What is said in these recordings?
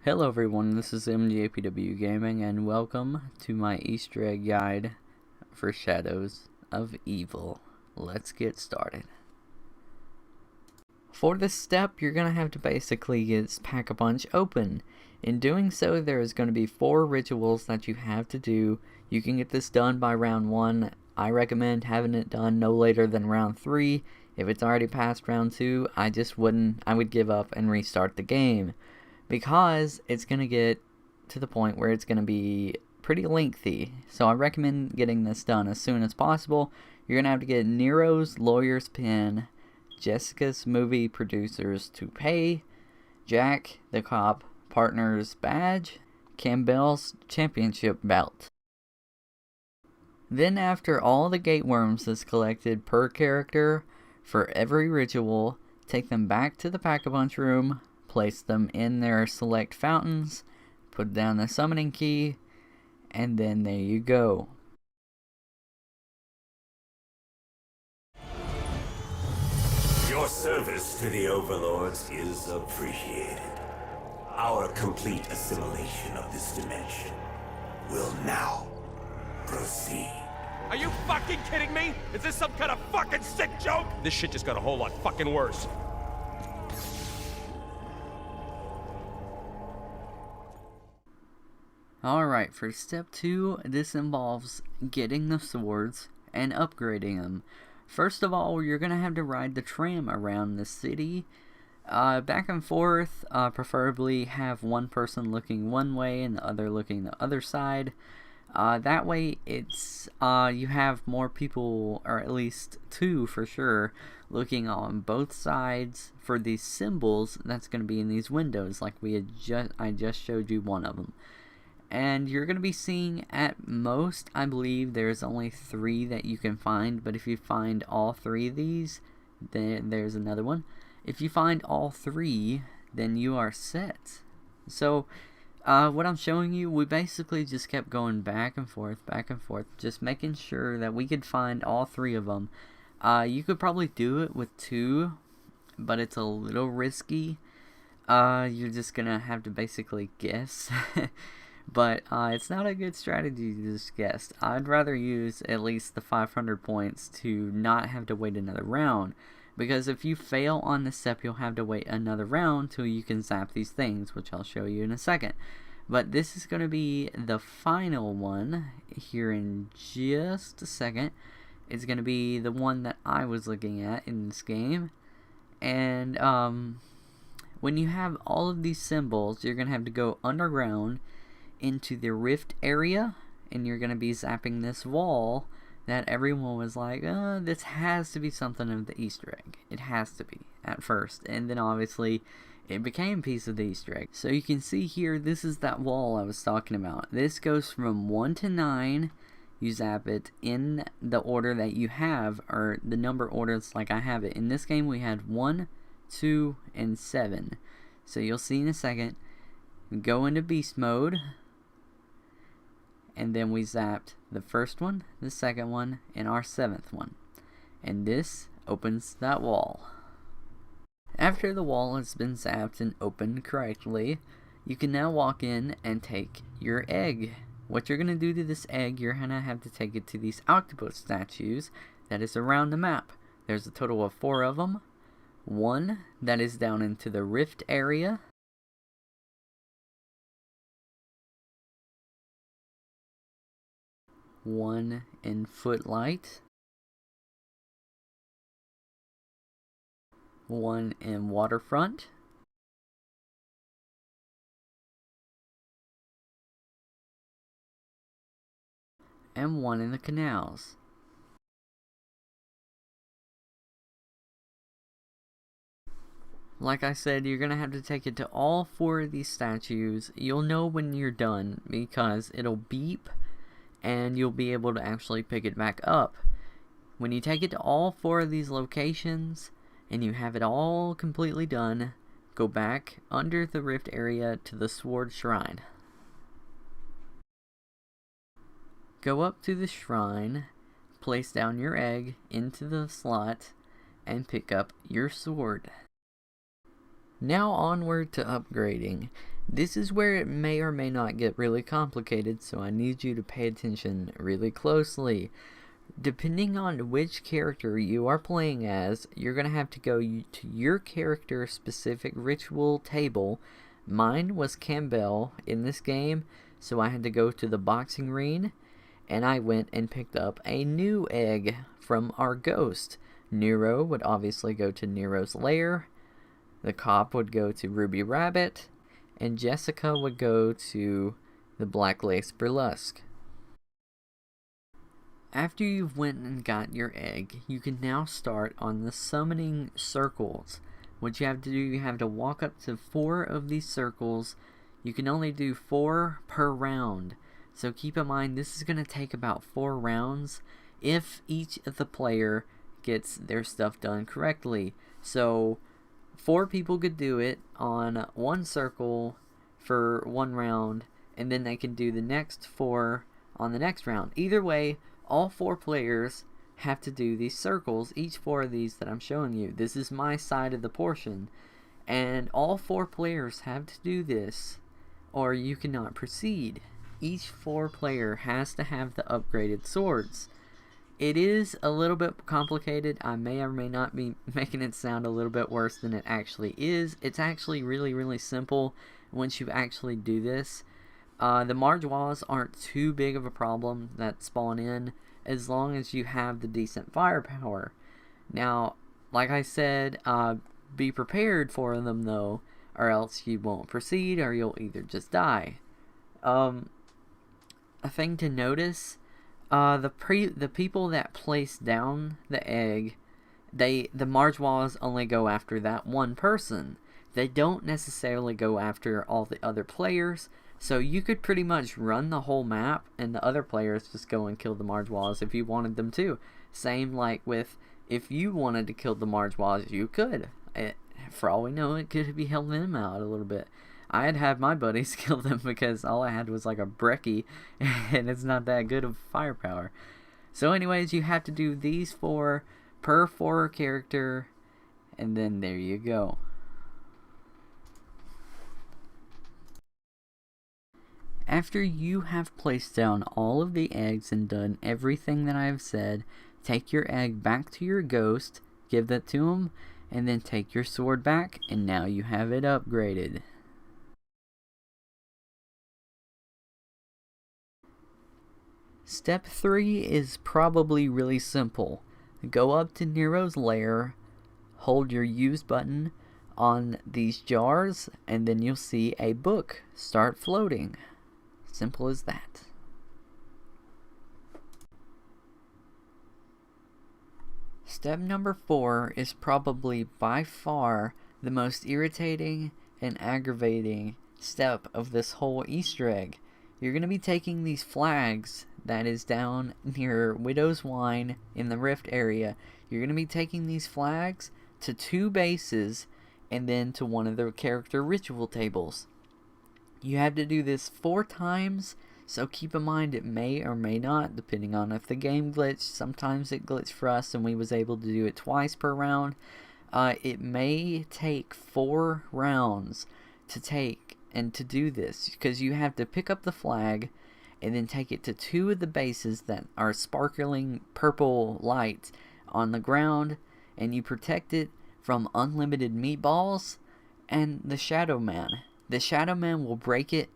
Hello everyone, this is MJPW Gaming and welcome to my Easter egg guide for Shadows of Evil. Let's get started. For this step, you're going to have to basically get Pack-a-Punch open. In doing so, there is going to be 4 rituals that you have to do. You can get this done by round 1. I recommend having it done no later than round 3. If it's already past round 2, I would give up and restart the game, because it's going to get to the point where it's going to be pretty lengthy. So I recommend getting this done as soon as possible. You're going to have to get Nero's lawyer's pin, Jessica's movie producer's toupee, Jack the cop partner's badge, Campbell's championship belt. Then after all the gate worms is collected per character for every ritual, take them back to the Pack-a-Punch room, place them in their select fountains, put down the summoning key, and then there you go. Your service to the overlords is appreciated. Our complete assimilation of this dimension will now proceed. Are you fucking kidding me? Is this some kind of fucking sick joke? This shit just got a whole lot fucking worse. Alright, for step 2, this involves getting the swords and upgrading them. First of all, you're going to have to ride the tram around the city, back and forth, preferably have one person looking one way and the other looking the other side. That way it's you have more people, or at least 2 for sure, looking on both sides for these symbols that's going to be in these windows, like I just showed you one of them. And you're going to be seeing, at most, I believe there's only 3 that you can find, but if you find all 3 of these, then there's another one. If you find all 3, then you are set. So, what I'm showing you, we basically just kept going back and forth, just making sure that we could find all 3 of them. You could probably do it with 2, but it's a little risky. You're just going to have to basically guess. But it's not a good strategy to just guess. I'd rather use at least the 500 points to not have to wait another round. Because if you fail on this step, you'll have to wait another round till you can zap these things, which I'll show you in a second. But this is going to be the final one here in just a second. It's going to be the one that I was looking at in this game. And when you have all of these symbols, you're going to have to go underground into the rift area, and you're going to be zapping this wall that everyone was like, this has to be something of the Easter egg. It has to be, at first. And then obviously it became a piece of the Easter egg. So you can see here, this is that wall I was talking about. This goes from 1 to 9. You zap it in the order that you have, or the number orders like I have it. In this game we had 1, 2, and 7. So you'll see in a second. Go into beast mode, and then we zapped the first one, the second one, and our 7th one. And this opens that wall. After the wall has been zapped and opened correctly, you can now walk in and take your egg. What you're going to do to this egg, you're going to have to take it to these octopus statues that is around the map. There's a total of 4 of them. 1 that is down into the rift area. 1 in Footlight, 1 in Waterfront, and 1 in the canals. Like I said, you're going to have to take it to all 4 of these statues. You'll know when you're done because it'll beep, and you'll be able to actually pick it back up. When you take it to all 4 of these locations, and you have it all completely done, go back under the rift area to the sword shrine. Go up to the shrine, place down your egg into the slot, and pick up your sword. Now onward to upgrading. This is where it may or may not get really complicated, so I need you to pay attention really closely. Depending on which character you are playing as, you're going to have to go to your character specific ritual table. Mine was Campbell in this game, so I had to go to the boxing ring, and I went and picked up a new egg from our ghost. Nero would obviously go to Nero's lair, the cop would go to Ruby Rabbit, and Jessica would go to the Black Lace Burlesque. After you've went and got your egg, you can now start on the summoning circles. What you have to do, you have to walk up to 4 of these circles. You can only do 4 per round. So keep in mind, this is going to take about 4 rounds if each of the player gets their stuff done correctly. So 4 people could do it on 1 circle for 1 round, and then they can do the next 4 on the next round. Either way, all 4 players have to do these circles, each 4 of these that I'm showing you. This is my side of the portion, and all 4 players have to do this, or you cannot proceed. Each 4 player has to have the upgraded swords. It is a little bit complicated. I may or may not be making it sound a little bit worse than it actually is. It's actually really simple once you actually do this. The Margwas aren't too big of a problem that spawn in as long as you have the decent firepower. Now, like I said, be prepared for them though, or else you won't proceed, or you'll either just die. A thing to notice, the people that place down the egg, the Margwas only go after that one person. They don't necessarily go after all the other players. So you could pretty much run the whole map and the other players just go and kill the Margwas if you wanted them to. Same like with, if you wanted to kill the Margwas, you could. For all we know, it could be helping them out a little bit. I had my buddies kill them because all I had was like a brekkie, and it's not that good of firepower. So anyways, you have to do these 4 per 4 character, and then there you go. After you have placed down all of the eggs and done everything that I have said, take your egg back to your ghost, give that to him, and then take your sword back, and now you have it upgraded. Step 3 is probably really simple. Go up to Nero's lair, hold your use button on these jars, and then you'll see a book start floating. Simple as that. Step number 4 is probably by far the most irritating and aggravating step of this whole Easter egg. You're going to be taking these flags that is down near Widow's Wine in the Rift area. You're going to be taking these flags to 2 bases and then to one of the character ritual tables. You have to do this 4 times, so keep in mind it may or may not, depending on if the game glitched. Sometimes it glitched for us and we was able to do it twice per round. It may take 4 rounds to take and to do this, because you have to pick up the flag and then take it to 2 of the bases that are sparkling purple light on the ground, and you protect it from unlimited meatballs and the Shadowman. The Shadowman will break it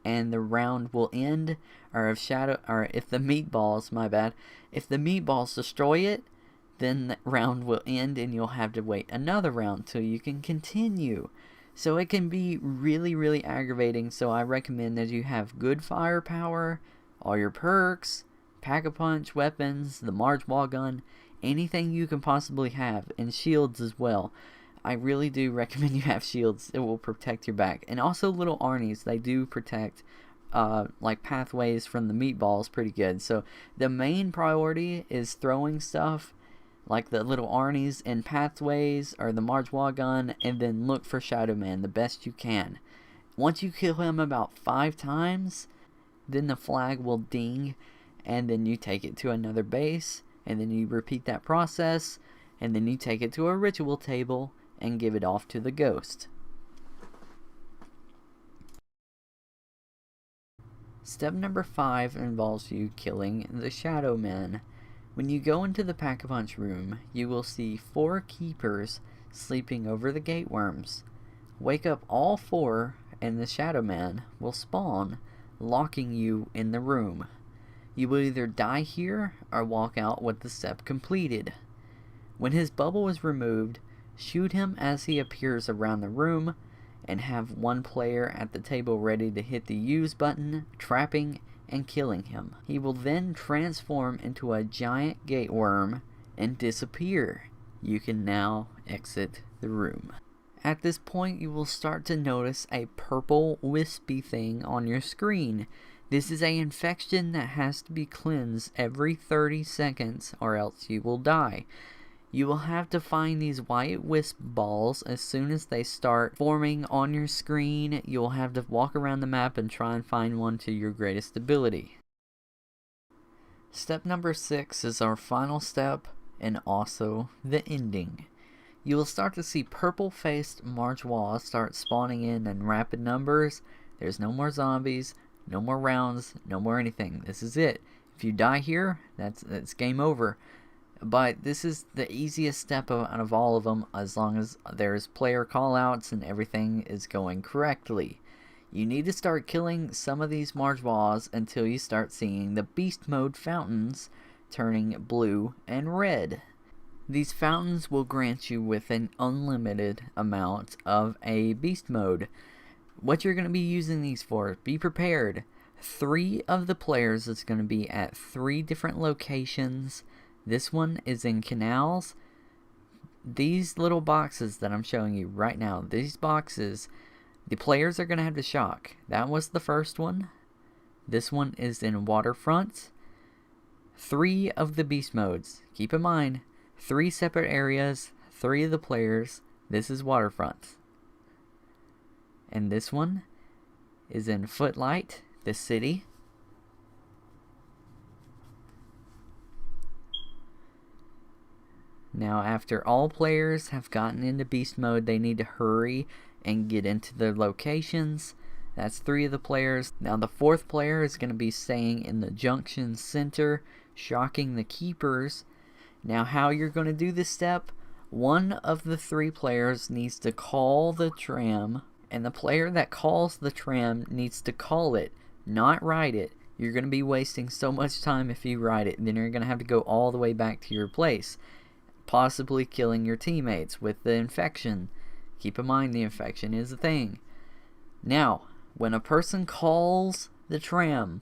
and the round will end, or if the meatballs, if the meatballs destroy it, then the round will end and you'll have to wait another round till you can continue. So it can be really aggravating, so I recommend that you have good firepower, all your perks, pack-a-punch, weapons, the Margwa gun, anything you can possibly have, and shields as well. I really do recommend you have shields. It will protect your back. And also little Arnies, they do protect like pathways from the meatballs pretty good. So the main priority is throwing stuff like the little Arnies and pathways or the Margwa gun, and then look for Shadowman the best you can. Once you kill him about 5 times, then the flag will ding, and then you take it to another base, and then you repeat that process, and then you take it to a ritual table and give it off to the ghost. Step number 5 involves you killing the Shadowman. When you go into the Pack-a-Punch room, you will see 4 keepers sleeping over the gate worms. Wake up all 4 and the Shadowman will spawn, locking you in the room. You will either die here or walk out with the step completed. When his bubble is removed, shoot him as he appears around the room, and have one player at the table ready to hit the use button, trapping and killing him. He will then transform into a giant gate worm and disappear. You can now exit the room. At this point, you will start to notice a purple wispy thing on your screen. This is an infection that has to be cleansed every 30 seconds or else you will die. You will have to find these white wisp balls as soon as they start forming on your screen. You'll have to walk around the map and try and find one to your greatest ability. Step number 6 is our final step and also the ending. You will start to see purple-faced Margwas start spawning in rapid numbers. There's no more zombies, no more rounds, no more anything. This is it. If you die here, that's game over. But this is the easiest step out of all of them, as long as there's player callouts and everything is going correctly. You need to start killing some of these Margwas until you start seeing the beast mode fountains turning blue and red. These fountains will grant you with an unlimited amount of a beast mode. What you're going to be using these for, be prepared. 3 of the players is going to be at 3 different locations. This one is in canals. These little boxes that I'm showing you right now, these boxes, the players are going to have to shock. That was the first one. This one is in waterfront. 3 of the beast modes. Keep in mind, 3 separate areas, 3 of the players. This is waterfront. And this one is in Footlight, the city. Now, after all players have gotten into beast mode, they need to hurry and get into their locations. That's 3 of the players. Now, the 4th player is going to be staying in the junction center, shocking the keepers. Now, how you're going to do this step, 1 of the 3 players needs to call the tram, and the player that calls the tram needs to call it, not ride it. You're going to be wasting so much time if you ride it, and then you're going to have to go all the way back to your place, possibly killing your teammates with the infection. Keep in mind, the infection is a thing. Now, when a person calls the tram,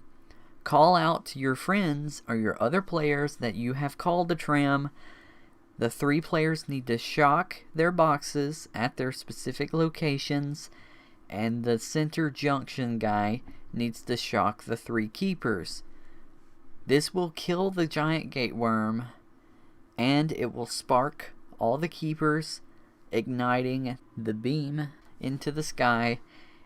call out to your friends or your other players that you have called the tram. The 3 players need to shock their boxes at their specific locations, and the center junction guy needs to shock the 3 keepers. This will kill the giant gate worm, and it will spark all the keepers, igniting the beam into the sky,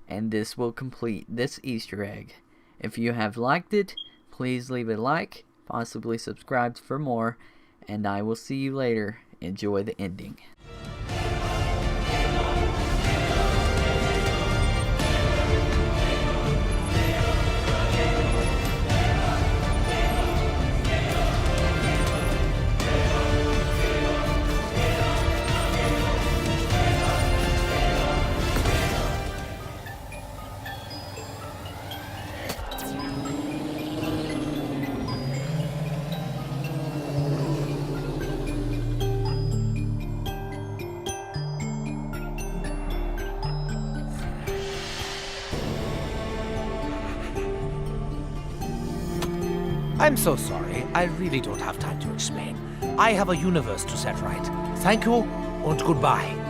and this will complete this Easter egg. If you have liked it, please leave a like, possibly subscribe for more, and I will see you later. Enjoy the ending. I'm so sorry. I really don't have time to explain. I have a universe to set right. Thank you and goodbye.